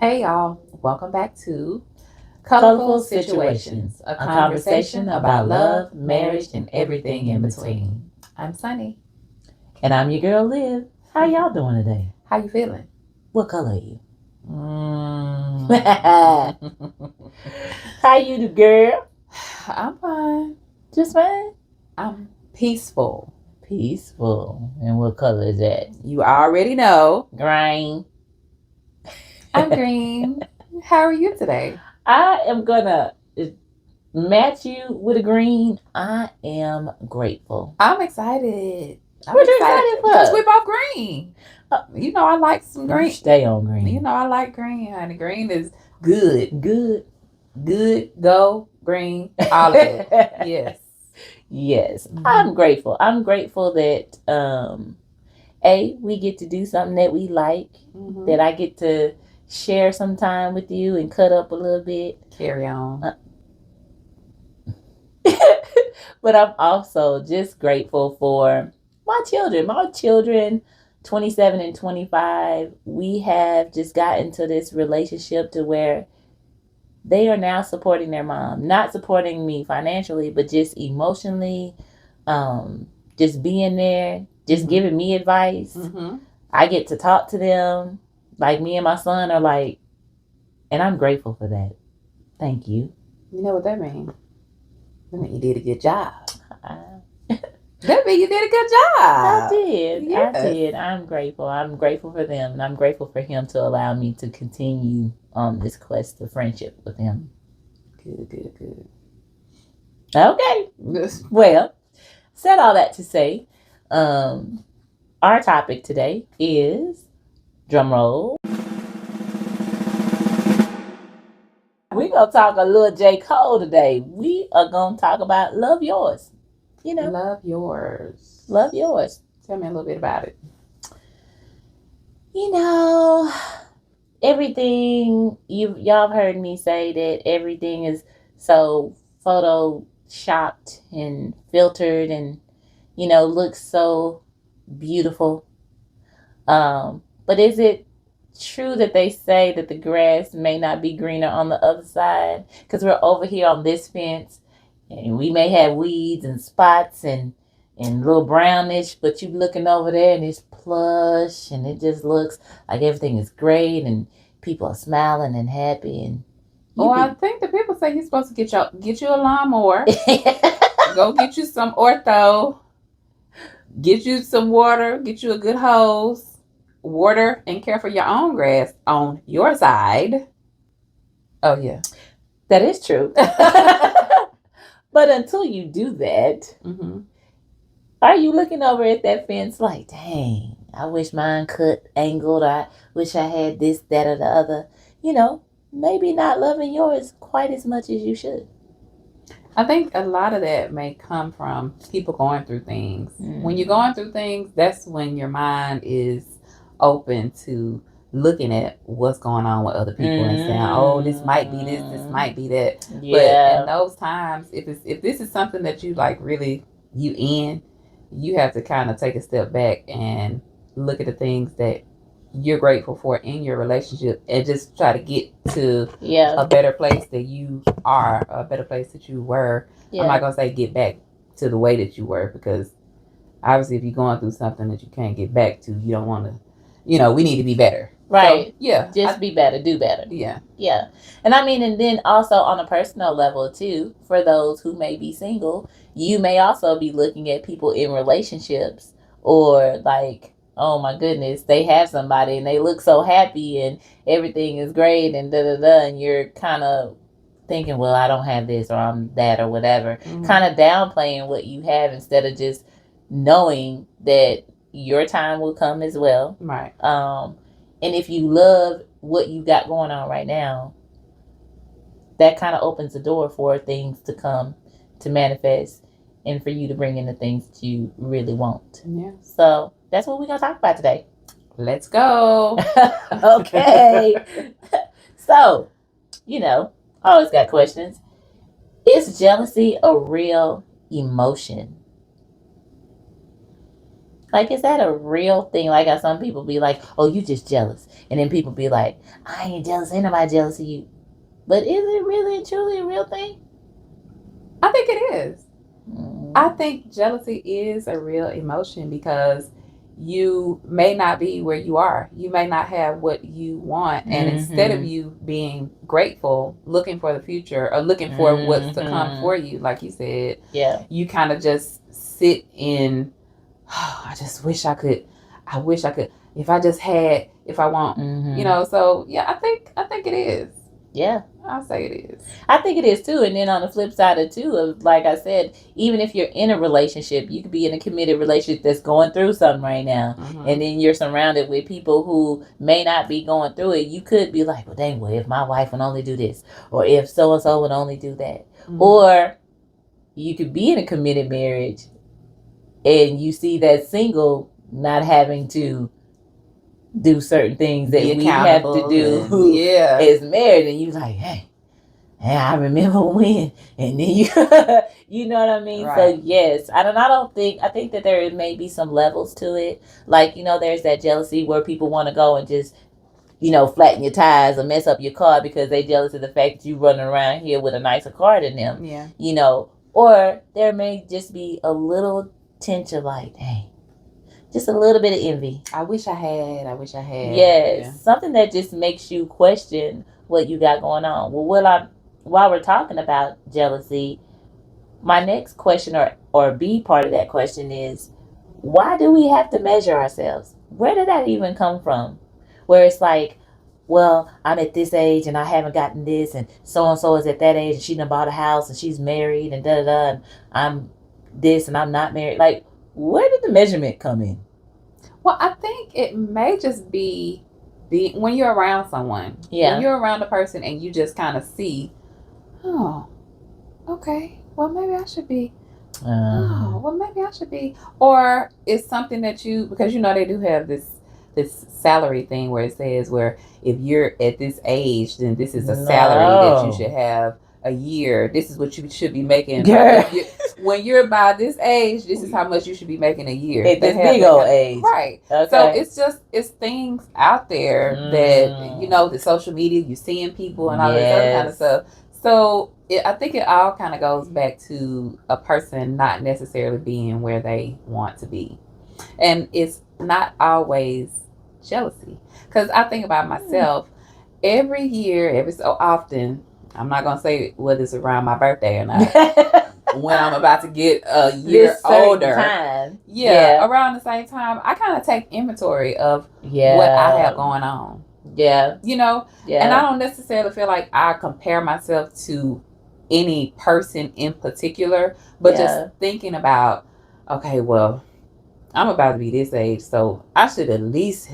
Hey y'all, welcome back to Colorful Colorful Situations, Situations, a a conversation conversation about about love, love, marriage, marriage, and and everything everything in in between. between. I'm Sunny. And I'm your girl, Liv. How y'all doing today? How you feeling? What color are you? Mm. How you the girl? I'm fine. Just fine? I'm peaceful. Peaceful. And what color is that? You already know. Green. I'm green. How are you today? I am gonna match you with a green. I am grateful. I'm excited. I'm What you excited excited because we for? both green. You know I like some You green. stay on green. You know I like green, honey. Green is good. Good. Good, go, green, all of it. Yes. Yes, Mhm. I'm grateful. I'm grateful that we get to do something that we like, that I get to share some time with you and cut up a little bit. Carry on. But I'm also just grateful for my children. My children, 27 and 25, we have just gotten to this relationship to where they are now supporting their mom, not supporting me financially, but just emotionally, just being there, just giving me advice. I get to talk to them. Like, me and my son are like, and I'm grateful for that. Thank you. You know what that means? That means you did a good job. I, That means you did a good I job. did. Yes. I did. I'm grateful. I'm grateful for them. And I'm grateful for him to allow me to continue on this quest of friendship with him. Good. Okay. Well, said all that to say, our topic today is, drum roll, we're going to talk a little J. Cole today. We are going to talk about Love Yours. You know, Love yours. Love Yours. Tell me a little bit about it. You know, everything, y'all have heard me say that everything is so photoshopped and filtered and, looks so beautiful. But is it true that they say that the grass may not be greener on the other side? Because we're over here on this fence, and we may have weeds and spots and little brownish, but you looking over there and it's plush and it just looks like everything is great and people are smiling and happy and I think the people say you're supposed to get you a lawnmower, go get you some ortho, get you some water, get you a good hose, water and care for your own grass on your side. Oh yeah. That is true. But until you do that, are you looking over at that fence like, dang, I wish mine cut angled. I wish I had this, that, or the other. Maybe not loving yours quite as much as you should. I think a lot of that may come from people going through things. When you're going through things, that's when your mind is open to looking at what's going on with other people and saying, "Oh, this might be this might be that." Yeah. But in those times, if this is something that you like really you have to kind of take a step back and look at the things that you're grateful for in your relationship and just try to get to a better place that you are, a better place that you were. I'm not gonna say get back to the way that you were, because obviously if you're going through something that you can't get back to, you don't want to, we need to be better. Right. So, yeah. Just be better, do better. Yeah. Yeah. And I mean, and then also on a personal level too, for those who may be single, you may also be looking at people in relationships, or like, oh my goodness, they have somebody and they look so happy and everything is great and da da da, and you're kind of thinking, well, I don't have this or I'm that or whatever, kind of downplaying what you have instead of just knowing that your time will come as well. Right. And if you love what you got going on right now, that kind of opens the door for things to come to manifest and for you to bring in the things that you really want. Yeah. So that's what we're going to talk about today. Let's go. Okay. So, I always got questions. Is jealousy a real emotion? Like, is that a real thing? Like, how some people be like, "Oh, you just jealous," and then people be like, "I ain't jealous. Ain't nobody jealous of you." But is it really and truly a real thing? I think it is. Mm. I think jealousy is a real emotion because you may not be where you are. You may not have what you want. And instead of you being grateful, looking for the future or looking for what's to come for you, like you said, Yeah. you kind of just sit in, oh, I just wish I could. I wish I could. If I just had, if I want, you know. So yeah, I think it is. Yeah. I'll say it is. I think it is too. And then on the flip side of too, of like I said, even if you're in a relationship, you could be in a committed relationship that's going through something right now, and then you're surrounded with people who may not be going through it. You could be like, well, dang, well, if my wife would only do this, or if so and so would only do that, or you could be in a committed marriage, and you see that single not having to do certain things that we have to do as married, and you like, hey, I remember when, and then you you know what I mean. Right. So yes, I think that there may be some levels to it. Like, you know, there's that jealousy where people want to go and just, you know, flatten your tires or mess up your car because they jealous of the fact that you running around here with a nicer car than them. Yeah. You know, or there may just be a little tinge of like, dang, just a little bit of envy. I wish I had. Yes. Yeah. Something that just makes you question what you got going on. Well, while we're talking about jealousy, my next question or B part of that question is, why do we have to measure ourselves? Where did that even come from? Where it's like, well, I'm at this age and I haven't gotten this, and so is at that age and she done bought a house and she's married and da-da-da, and I'm this and I'm not married. Like, where did the measurement come in? Well, I think it may just be when you're around someone. Yeah. When you're around a person and you just kind of see, oh, okay, well, maybe I should be. Or it's something that because you know they do have this salary thing where it says where if you're at this age, then this is a salary that you should have a year. This is what you should be making. When you're by this age, this is how much you should be making a year. At this big old age. Right. Okay. So it's things out there that, you know, the social media, you're seeing people and all this other kind of stuff. So I think it all kind of goes back to a person not necessarily being where they want to be. And it's not always jealousy. Because I think about myself, every year, every so often, I'm not going to say whether it's around my birthday or not, when I'm about to get a year older. Around the same time, I kind of take inventory of what I have going on. Yeah. You know? Yeah. And I don't necessarily feel like I compare myself to any person in particular, but just thinking about, okay, well, I'm about to be this age, so I should at least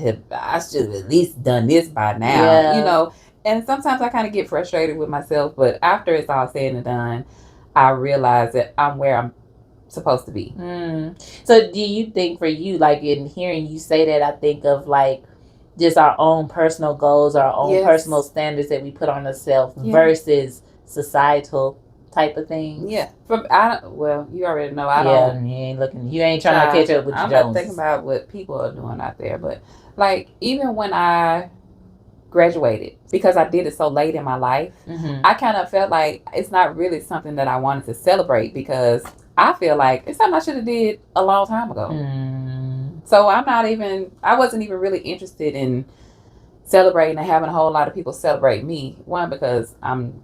done this by now, you know. And sometimes I kind of get frustrated with myself, but after it's all said and done, I realize that I'm where I'm supposed to be. So do you think for you, like in hearing you say that, I think of like just our own personal goals, our own personal standards that we put on ourselves versus societal type of thing. Yeah. Well, you already know I don't. You ain't trying to catch up with your Joneses. I'm not thinking about what people are doing out there, but like even when I graduated, because I did it so late in my life, I kind of felt like it's not really something that I wanted to celebrate because I feel like it's something I should have did a long time ago. So I wasn't even really interested in celebrating and having a whole lot of people celebrate me. One, because I'm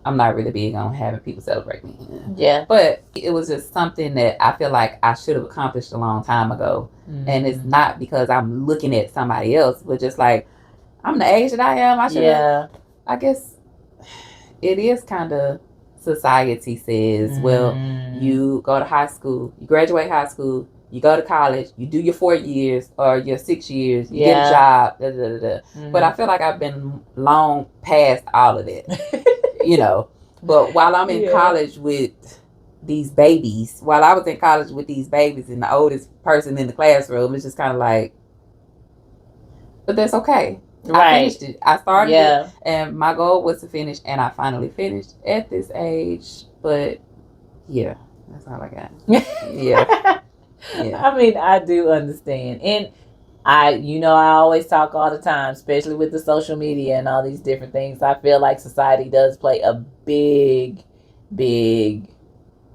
not really big on having people celebrate me. Yeah. But it was just something that I feel like I should have accomplished a long time ago. And it's not because I'm looking at somebody else, but just like, I'm the age that I am. I should have. I guess it is kind of society says, well, you go to high school, you graduate high school, you go to college, you do your 4 years or your 6 years, you get a job, da, da, da, da. But I feel like I've been long past all of that, you know. But while I'm in college with these babies, while I was in college with these babies and the oldest person in the classroom, it's just kind of like, but that's okay. Right. I finished it. I started it, and my goal was to finish, and I finally finished at this age. But yeah, that's all I got. Yeah. I mean, I do understand. And I always talk all the time, especially with the social media and all these different things. I feel like society does play a big, big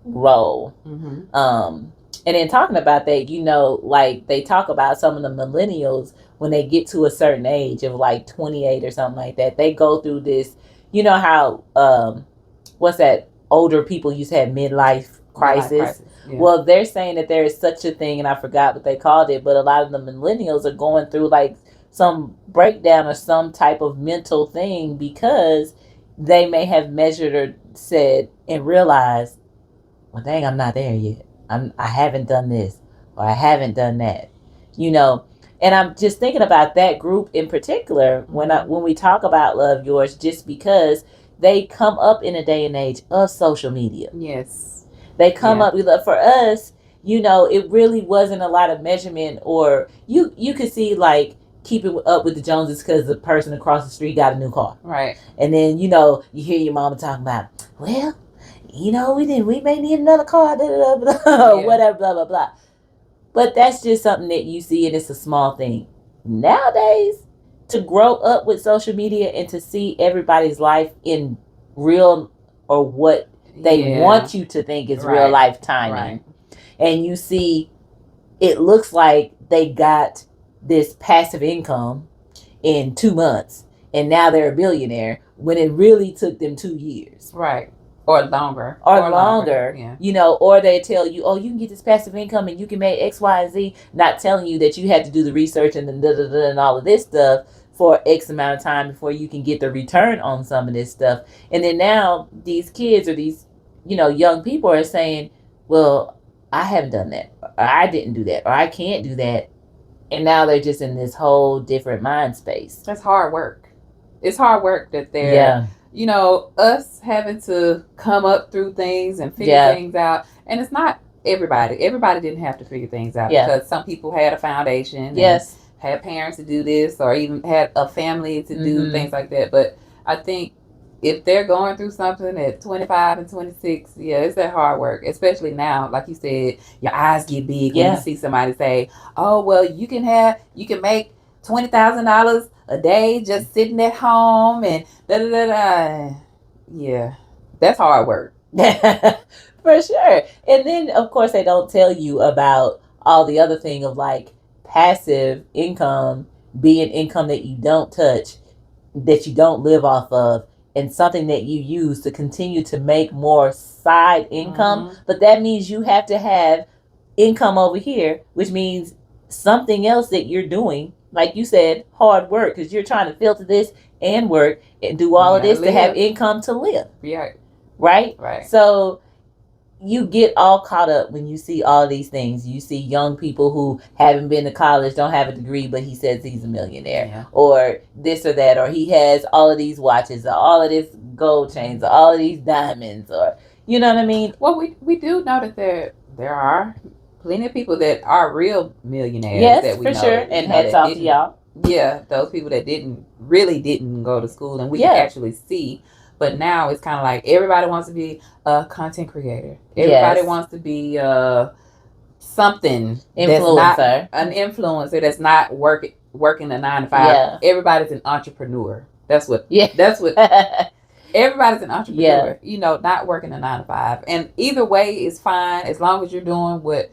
role. Mm-hmm. And in talking about that, like they talk about some of the millennials when they get to a certain age of like 28 or something like that, they go through this. You know how what's that? Older people used to have midlife Midlife crisis. crisis. Yeah. Well, they're saying that there is such a thing, and I forgot what they called it, but a lot of the millennials are going through like some breakdown or some type of mental thing because they may have measured or said and realized, well, dang, I'm not there yet. I haven't done this or I haven't done that. You know, and I'm just thinking about that group in particular when we talk about Love Yours, just because they come up in a day and age of social media. Yes. They come Yeah. up with for us. It really wasn't a lot of measurement, or you could see like keeping up with the Joneses because the person across the street got a new car, Right. and then you hear your mama talking about, well, we may need another car, blah, blah, blah, Yeah. whatever, blah blah blah. But that's just something that you see, and it's a small thing. Nowadays, to grow up with social media and to see everybody's life in real, or what they Yeah. want you to think is real Right. life timing, Right. and you see it looks like they got this passive income in 2 months, and now they're a billionaire when it really took them 2 years. Right. Or longer. Or longer. Yeah. Or they tell you, oh, you can get this passive income and you can make X, Y, and Z, not telling you that you had to do the research and and all of this stuff for X amount of time before you can get the return on some of this stuff. And then now these kids or these, young people are saying, well, I haven't done that, or I didn't do that, or I can't do that. And now they're just in this whole different mind space. That's hard work. It's hard work that they're, us having to come up through things and figure things out. And it's not everybody. Everybody didn't have to figure things out because some people had a foundation. Yes. And had parents to do this, or even had a family to do things like that. But I think if they're going through something at 25 and 26, it's that hard work. Especially now, like you said, your eyes get big when you see somebody say, oh, well, you can make $20,000 a day just sitting at home and da da da da. Yeah, that's hard work. For sure. And then, of course, they don't tell you about all the other thing of like passive income being income that you don't touch, that you don't live off of, and something that you use to continue to make more side income. But that means you have to have income over here, which means something else that you're doing, like you said, hard work, because you're trying to filter this and work and do all of this to have income to live. Yeah. Right? Right. So you get all caught up when you see all these things. You see young people who haven't been to college, don't have a degree, but he says he's a millionaire, or this or that, or he has all of these watches, or all of this gold chains, or all of these diamonds, or you know what I mean? Well, we do know that there are plenty of people that are real millionaires. Yes, that we for know, sure. And hats off to y'all. Yeah, those people that didn't go to school, and we can actually see. But now it's kind of like everybody wants to be a content creator. Everybody wants to be something influencer. That's not an influencer that's not working a 9 to 5. Yeah. Everybody's an entrepreneur. That's what. Everybody's an entrepreneur. Not working a 9 to 5. And either way is fine as long as you're doing what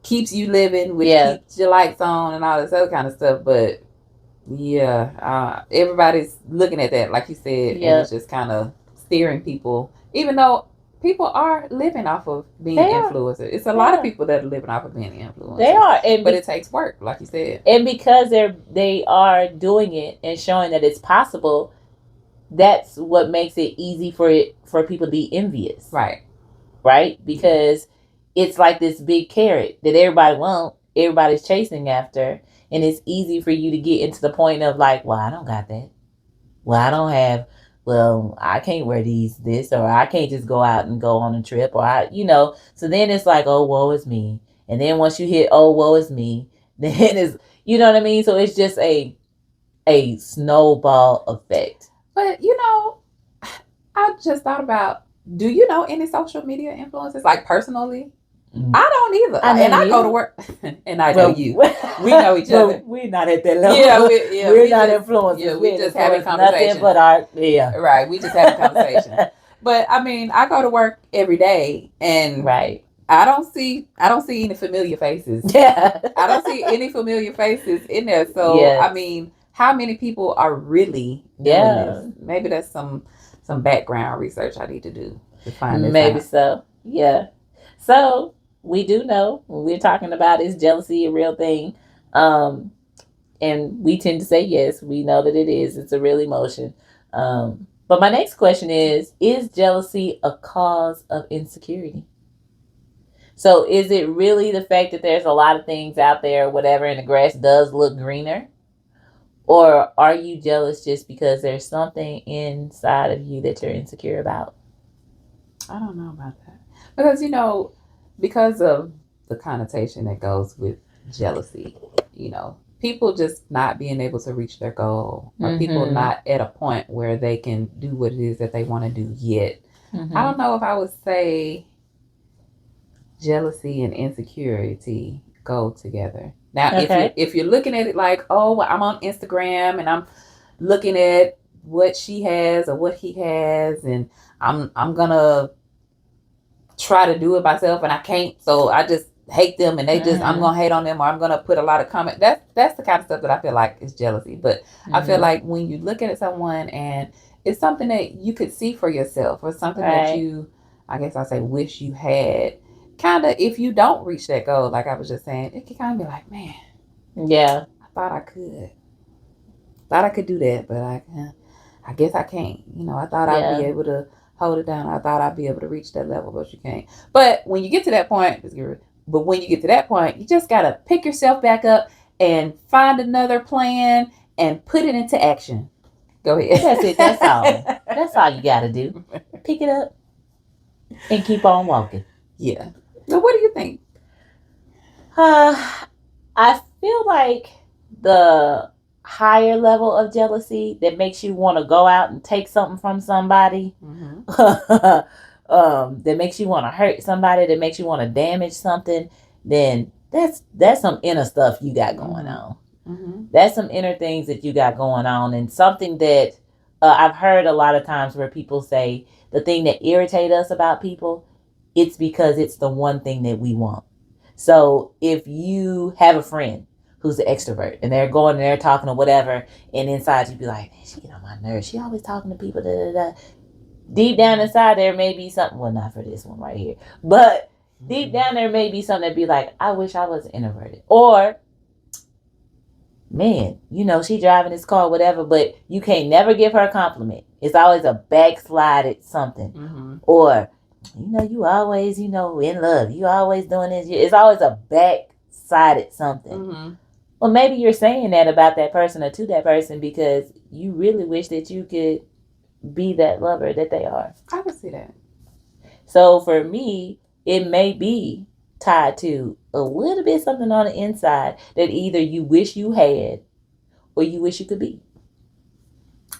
keeps you living, which keeps your lights on and all this other kind of stuff. But everybody's looking at that, like you said, and it's just kind of steering people, even though people are living off of being influencers. It's a lot of people that are living off of being influencers. They are, but it takes work, like you said. And because they are doing it and showing that it's possible, that's what makes it easy for people to be envious. Right? Because it's like this big carrot that everybody's chasing after. And it's easy for you to get into the point of like, well, I don't got that. Well, I don't have, I can't wear this, or I can't just go out and go on a trip, or so then it's like, oh, woe is me. And then once you hit, oh, woe is me, then it's, you know what I mean? So it's just a snowball effect. But, I just thought about, do you know any social media influencers, like personally? I don't either. I know And I go to you. work, and I know Well, you. We know each well, other. we're not at that level. Yeah, We're we not just influencers. we We just having influence nothing conversation. but our Right. We just having conversation. But I mean, I go to work every day, and right. I don't see any familiar faces. Yeah. I don't see any familiar faces in there. So I Yes. mean, how many people are really doing this? Yeah. Maybe that's some background research I need to do to find this Maybe out. so. Yeah. So we do know when we're talking about is jealousy a real thing? Um, and we tend to say yes. We know that it is. It's a real emotion. But my next question is jealousy a cause of insecurity? So is it really the fact that there's a lot of things out there, whatever, and the grass does look greener? Or are you jealous just because there's something inside of you that you're insecure about? I don't know about that. Because, because of the connotation that goes with jealousy, people just not being able to reach their goal, or people Mm-hmm. not at a point where they can do what it is that they want to do yet. I Mm-hmm. don't know if I would say jealousy and insecurity go together. Now, Okay. if you're looking at it like, oh, I'm on Instagram and I'm looking at what she has or what he has, and I'm gonna try to do it myself and I can't, so I just hate them, and I'm Mm-hmm. gonna hate on them, or I'm gonna put a lot of comment. That's the kind of stuff that I feel like is jealousy. But I feel Mm-hmm. like when you look at someone and it's something that you could see for yourself, or something that Right. you, I guess I say, wish you had. Kind of, if you don't reach that goal, like I was just saying, it can kind of be like, man, Yeah. I thought I could do that, but I guess I can't. I thought I'd be Yeah. able to hold it down. I thought I'd be able to reach that level, but you can't. But when you get to that point, you just gotta pick yourself back up and find another plan and put it into action. Go That's it. That's all. ahead. That's all you gotta do. Pick it up and keep on walking. Yeah. So what do you think? I feel like the higher level of jealousy that makes you want to go out and take something from somebody, Mm-hmm. that makes you want to hurt somebody, that makes you want to damage something, then that's some inner stuff you got going Mm-hmm. on. Mm-hmm. That's some inner things that you got going on, and something that I've heard a lot of times where people say the thing that irritate us about people, it's because it's the one thing that we want. So if you have a friend who's an extrovert and they're going and they're talking or whatever, and inside you be like, man, she get on my nerves. She always talking to people. Da, da, da. Deep down inside there may be something. Well, not for this one right here, but deep down there may be something that be like, I wish I was introverted. Or man, she driving this car, whatever, but you can't never give her a compliment. It's always a backslide at something. Mm-hmm. Or, you always, in love. You always doing this. It's always a backside at something. Mm-hmm. Well, maybe you're saying that about that person or to that person because you really wish that you could be that lover that they are. I can see that. So for me, it may be tied to a little bit something on the inside that either you wish you had or you wish you could be.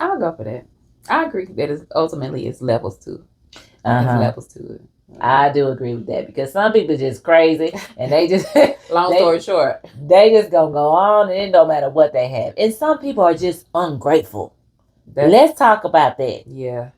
I'll go for that. I agree that it's levels to. It's Uh-huh. levels to it. I do agree with that because some people just crazy and they just Long story short, they just gonna go on and it don't matter what they have. And some people are just ungrateful. Let's talk about that. Yeah.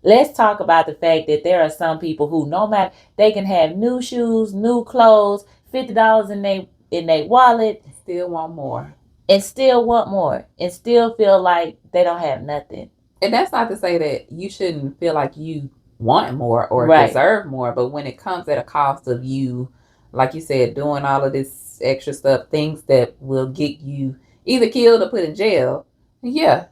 Let's talk about the fact that there are some people who no matter they can have new shoes, new clothes, $50 in their wallet, Still want more. And still want more. And still feel like they don't have nothing. And that's not to say that you shouldn't feel like you want more or Right. deserve more, but when it comes at a cost of you, like you said, doing all of this extra stuff, things that will get you either killed or put in jail, yeah,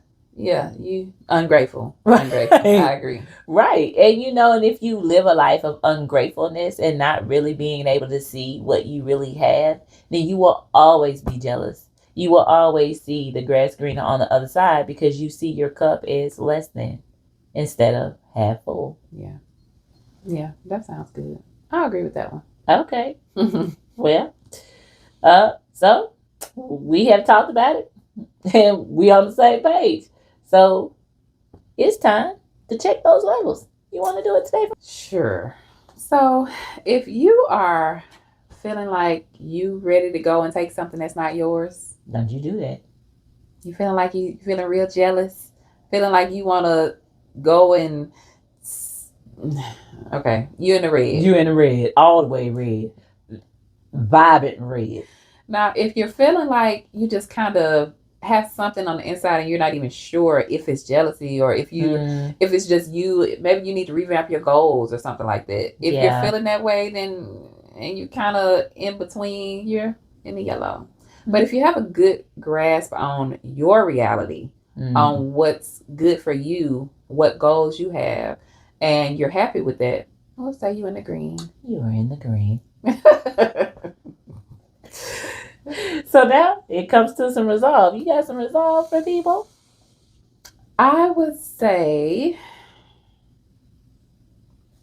you ungrateful. Ungrateful. I agree. Right. And and if you live a life of ungratefulness and not really being able to see what you really have, then you will always be jealous. You will always see the grass greener on the other side because you see your cup as less than instead of half full. Yeah. Yeah, that sounds good. I agree with that one. Okay. Well, so we have talked about it and we on the same page. So it's time to check those levels. You want to do it today? Sure. So, if you are feeling like you ready to go and take something that's not yours, Don't you do that. you feeling like you feeling real jealous, feeling like you want to go and okay, you in the red. You in the red, all the way red, vibrant red. Now, if you're feeling like you just kind of have something on the inside and you're not even sure if it's jealousy or if it's just you, maybe you need to revamp your goals or something like that. If you're feeling that way, then and you kind of in between, you're in the yellow. But if you have a good grasp on your reality, on what's good for you, what goals you have, and you're happy with that, let's say you in the green. You are in the green. So now it comes to some resolve. You got some resolve for people? I would say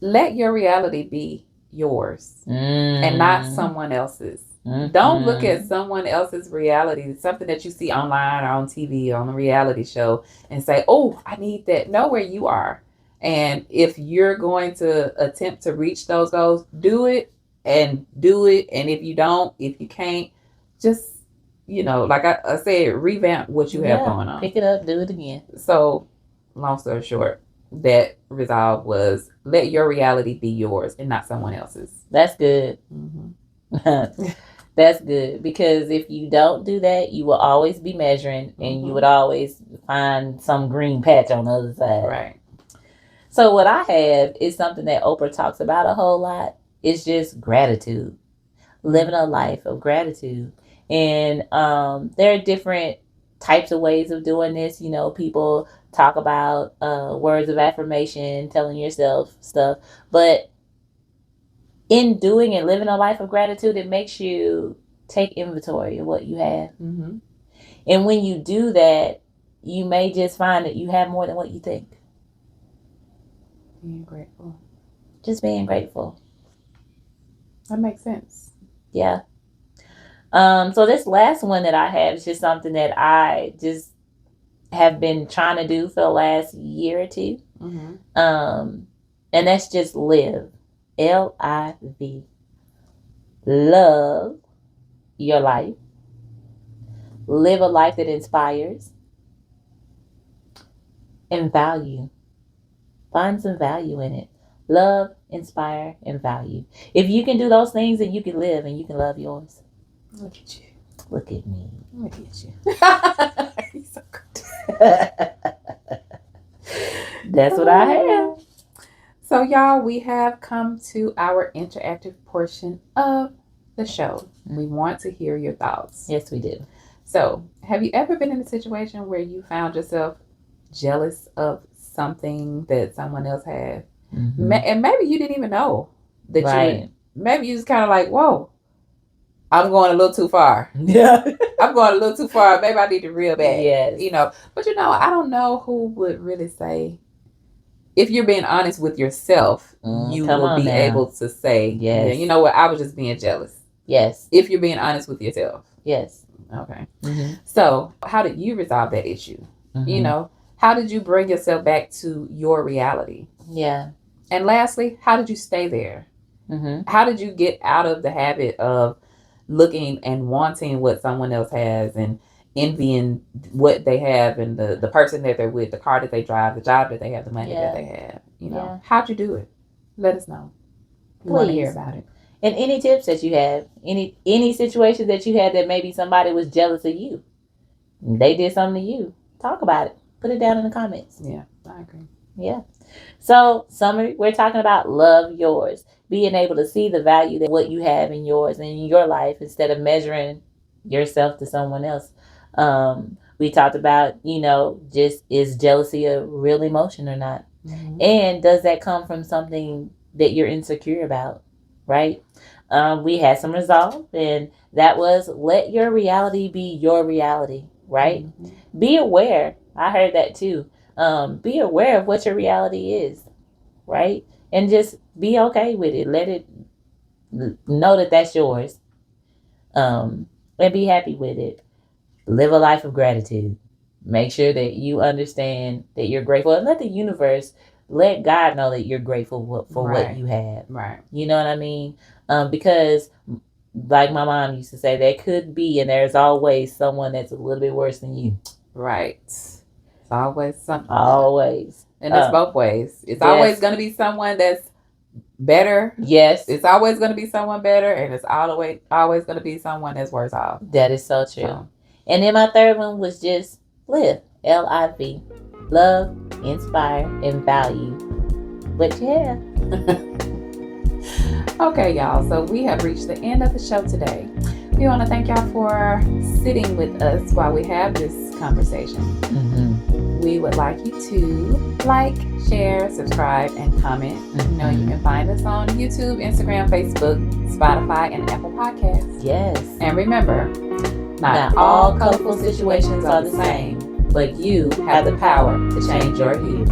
let your reality be yours and not someone else's. Don't look at someone else's reality, something that you see online or on TV or on a reality show, and say, oh, I need that. Know where you are. And if you're going to attempt to reach those goals, do it. And if you don't, if you can't, just, like I said, revamp what you have going on. Pick it up, do it again. So, long story short, that resolve was let your reality be yours and not someone else's. That's good. Mm-hmm. That's good, because if you don't do that, you will always be measuring and you would always find some green patch on the other side. Right. So what I have is something that Oprah talks about a whole lot. It's just gratitude, living a life of gratitude. And there are different types of ways of doing this. People talk about words of affirmation, telling yourself stuff, but in doing and living a life of gratitude, it makes you take inventory of what you have. Mm-hmm. And when you do that, you may just find that you have more than what you think. Being grateful. Just being grateful. That makes sense. Yeah. So this last one that I have is just something that I just have been trying to do for the last year or two. Mm-hmm. And that's just live. Live. Love your life. Live a life that inspires. And value. Find some value in it. Love, inspire, and value. If you can do those things, then you can live and you can love yours. Look at you. Look at me. Look at you. You're so good. That's what I have. So, y'all, we have come to our interactive portion of the show. We want to hear your thoughts. Yes, we do. So, have you ever been in a situation where you found yourself jealous of something that someone else had? Mm-hmm. And maybe you didn't even know that you maybe you was kind of like, whoa, I'm going a little too far. Yeah. I'm going a little too far. Maybe I need to reel back. Yes. But I don't know who would really say, if you're being honest with yourself, you will be able to say, yes. Yeah, you know what, I was just being jealous. Yes. If you're being honest with yourself. Yes. Okay. Mm-hmm. So how did you resolve that issue? Mm-hmm. How did you bring yourself back to your reality? Yeah. And lastly, how did you stay there? Mm-hmm. How did you get out of the habit of looking and wanting what someone else has and envying what they have and the person that they're with, the car that they drive, the job that they have, the money that they have? How'd you do it? Let us know. We want to hear about it. And any tips that you have, any situation that you had that maybe somebody was jealous of you, they did something to you, talk about it. Put it down in the comments. Yeah, I agree. Yeah. So, summary, we're talking about love yours. Being able to see the value that what you have in yours and in your life instead of measuring yourself to someone else. We talked about, just is jealousy a real emotion or not? Mm-hmm. And does that come from something that you're insecure about? Right? We had some resolve, and that was let your reality be your reality. Right? Mm-hmm. Be aware. I heard that too. Be aware of what your reality is, right? And just be okay with it. Let it know that that's yours. And be happy with it. Live a life of gratitude. Make sure that you understand that you're grateful, and let the universe let God know that you're grateful for what Right. you have. Right. You know what I mean? Because like my mom used to say, there could be and there's always someone that's a little bit worse than you. Right. It's always something. Always. And it's both ways. It's yes. always going to be someone that's better. Yes. It's always going to be someone better, and it's always going to be someone that's worse off. That is so true. So. And then my third one was just live. L-I-V. Love, inspire, and value what you have. Okay, y'all. So we have reached the end of the show today. We want to thank y'all for sitting with us while we have this conversation. Mm-hmm. We would like you to like, share, subscribe, and comment. Mm-hmm. You know, you can find us on YouTube, Instagram, Facebook, Spotify, and Apple Podcasts. Yes. And remember, not all colorful situations are the same, but you have the power to change your hue.